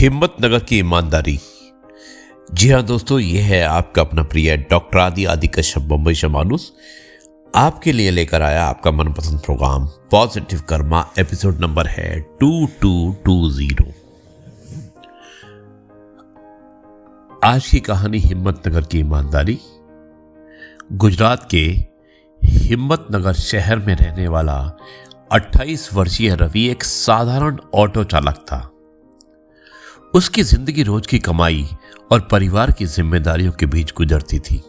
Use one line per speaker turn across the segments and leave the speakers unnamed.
हिम्मतनगर की ईमानदारी। जी हाँ दोस्तों, ये है आपका अपना प्रिय डॉक्टर आदि कश्यप बम्बई से मानुस आपके लिए लेकर आया आपका मनपसंद program positive karma. Episode number है 2220। आज की कहानी हिम्मतनगर की ईमानदारी। गुजरात के हिम्मतनगर शहर में रहने वाला 28 वर्षीय रवि एक साधारण ऑटो चालक था। उसकी जिंदगी रोज की कमाई और परिवार की जिम्मेदारियों के बीच गुजरती थी।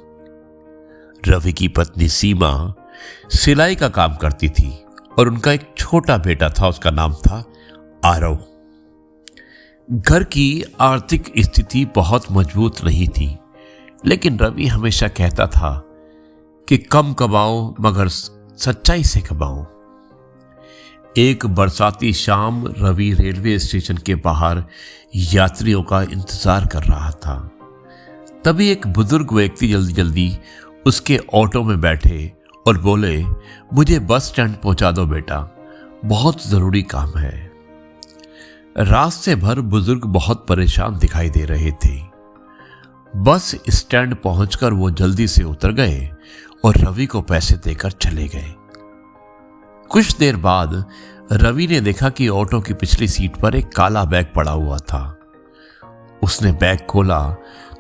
रवि की पत्नी सीमा सिलाई का काम करती थी और उनका एक छोटा बेटा था, उसका नाम था आरव। घर की आर्थिक स्थिति बहुत मजबूत नहीं थी, लेकिन रवि हमेशा कहता था कि कम कमाओ मगर सच्चाई से कमाओ। एक बरसाती शाम रवि रेलवे स्टेशन के बाहर यात्रियों का इंतजार कर रहा था। तभी एक बुजुर्ग व्यक्ति जल्दी उसके ऑटो में बैठे और बोले, मुझे बस स्टैंड पहुंचा दो बेटा, बहुत जरूरी काम है। रास्ते भर बुजुर्ग बहुत परेशान दिखाई दे रहे थे। बस स्टैंड पहुंचकर वो जल्दी से उतर गए और रवि को पैसे देकर चले गए। कुछ देर बाद रवि ने देखा कि ऑटो की पिछली सीट पर एक काला बैग पड़ा हुआ था। उसने बैग खोला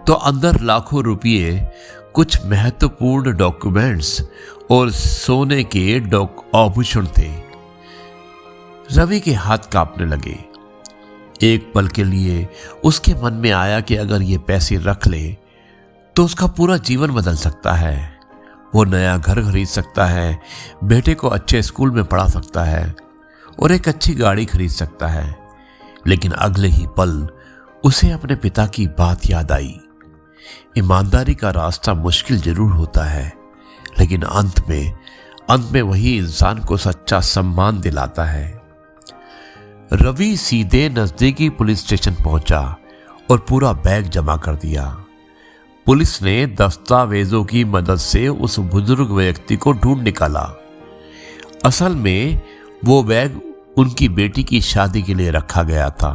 तो अंदर लाखों रुपये, कुछ महत्वपूर्ण डॉक्यूमेंट्स और सोने के आभूषण थे। रवि के हाथ कांपने लगे। एक पल के लिए उसके मन में आया कि अगर ये पैसे रख ले तो उसका पूरा जीवन बदल सकता है। वो नया घर खरीद सकता है, बेटे को अच्छे स्कूल में पढ़ा सकता है और एक अच्छी गाड़ी खरीद सकता है। लेकिन अगले ही पल उसे अपने पिता की बात याद आई। ईमानदारी का रास्ता मुश्किल जरूर होता है, लेकिन अंत में वही इंसान को सच्चा सम्मान दिलाता है। रवि सीधे नजदीकी पुलिस स्टेशन पहुंचा और पूरा बैग जमा कर दिया। पुलिस ने दस्तावेजों की मदद से उस बुजुर्ग व्यक्ति को ढूंढ निकाला। असल में वो बैग उनकी बेटी की शादी के लिए रखा गया था।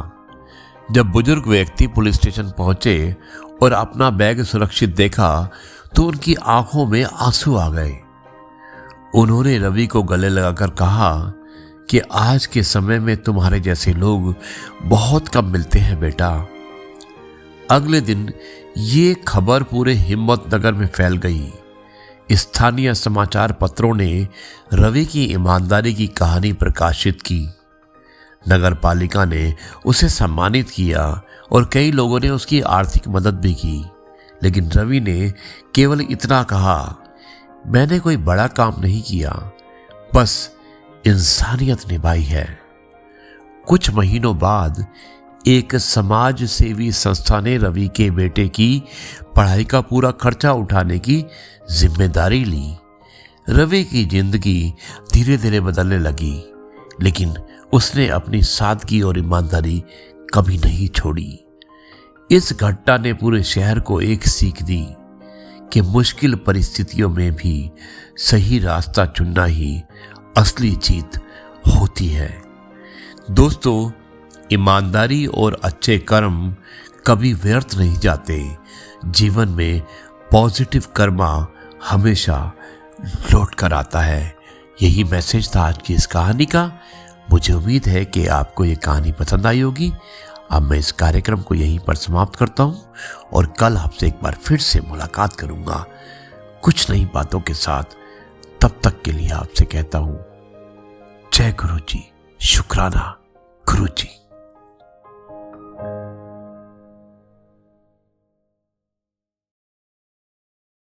जब बुजुर्ग व्यक्ति पुलिस स्टेशन पहुंचे और अपना बैग सुरक्षित देखा तो उनकी आंखों में आंसू आ गए। उन्होंने रवि को गले लगाकर कहा कि आज के समय में तुम्हारे जैसे लोग बहुत कम मिलते हैं बेटा। अगले दिन ये खबर पूरे हिम्मतनगर में फैल गई। स्थानीय समाचार पत्रों ने रवि की ईमानदारी की कहानी प्रकाशित की। नगर पालिका ने उसे सम्मानित किया और कई लोगों ने उसकी आर्थिक मदद भी की। लेकिन रवि ने केवल इतना कहा, मैंने कोई बड़ा काम नहीं किया, बस इंसानियत निभाई है। कुछ महीनों बाद एक समाज सेवी संस्था ने रवि के बेटे की पढ़ाई का पूरा खर्चा उठाने की जिम्मेदारी ली। रवि की जिंदगी धीरे धीरे बदलने लगी, लेकिन उसने अपनी सादगी और ईमानदारी कभी नहीं छोड़ी। इस घटना ने पूरे शहर को एक सीख दी कि मुश्किल परिस्थितियों में भी सही रास्ता चुनना ही असली जीत होती है। दोस्तों, ईमानदारी और अच्छे कर्म कभी व्यर्थ नहीं जाते। जीवन में पॉजिटिव कर्मा हमेशा लौट कर आता है। यही मैसेज था आज की इस कहानी का। मुझे उम्मीद है कि आपको ये कहानी पसंद आई होगी। अब मैं इस कार्यक्रम को यहीं पर समाप्त करता हूँ और कल आपसे एक बार फिर से मुलाकात करूँगा कुछ नई बातों के साथ। तब तक के लिए आपसे कहता हूँ जय गुरु जी, शुक्राना गुरु जी।